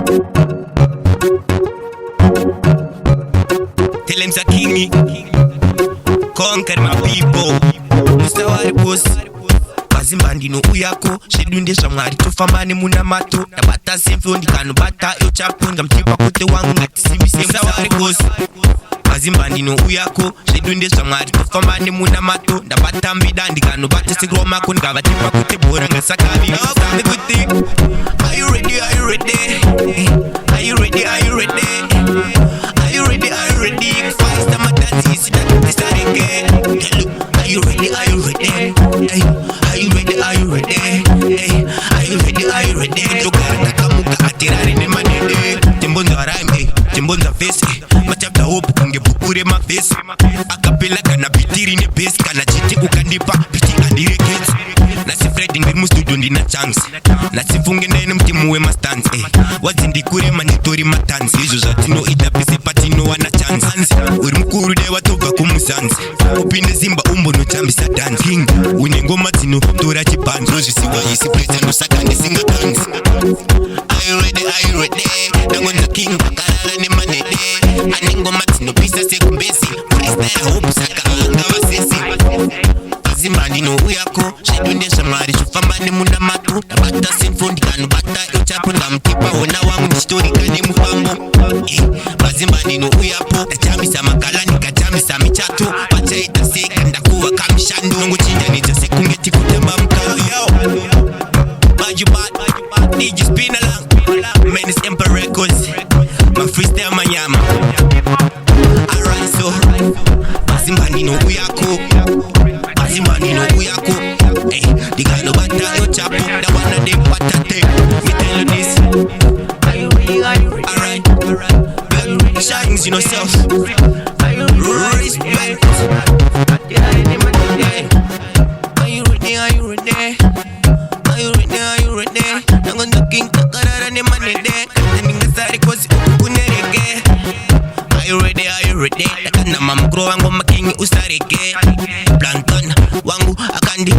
Tell him Kingyy, conquer my people. Pazimba Ndouyako, shedunde shamwari tofamane munamato. Nabata semfo ndikanobata yochapo ngamtipa kote wangu ngatisimbi msawari kosi. Pazimba Ndouyako, shedunde shamwari tofamane munamato. Nabata mbida ndikanobata sigroma ko ngabatipa kote bora ngasakabi. Are you ready? Are you ready? Are you ready? Are you ready? Are you ready? Are you ready? Fast the matanzi is start again. Are you ready? Are you ready? Are you ready? Are you ready? Are you ready? Are you ready? Tukata kamuka atirare ne manede. Timbonza rhyme, timbonza face. Machapta hope kunge bukure ma face. Akapela kana bitiri ne base kana chiti ukandipa biti andirekets. Na si Freddy ngimu studio ndina chance. Na si funge ndene mtimuwe ma stance. Wazindikure manitori matanzi. Izo zatino idapisi patino wana chance. Uri mkuru de watoka kumusanzi. Upinde zimba umbo no chambisa dancing. Unengoma zino tora chibanzi. Rozi siwa yisi presa no sakane singa kanzi. Are you ready? Are you ready? Nangonza king bakarara ne manede. Anengoma zino pisa sekumbesi. Freestyle hope saka anga wasesi. Pazimba Ndouyako, shedunde shamwari tofamane munamato. Nabata semfo ndikanobata yochapo ngamtipa ona wangu nistori kane mufambo. Pazimba Ndouyako, nachamisa makala nikachamisa michato. Pacha itaseka ndakuwa kamishando. Nongo chinja nijase kungeti kutamba mkalo yao. Bad you bad, need you spin along. Man it's Recordz, my freestyle manyama. Alright so, Pazimba Ndouyako, Pazimba Ndouyako. Hey, the guy no bata no chapo, the one of them patate. Me tell you this. Are you ready? Are you ready? Alright, girl, shines in yourself. Respect. Are you ready? Are you ready? Are you ready? Are you ready? I'm gonna king takarara ne manede. Kaninga sari kosi ukunerege. Are you ready? Are you ready? Takana mamgro wangu makingi usarege. Planton wangu akandi.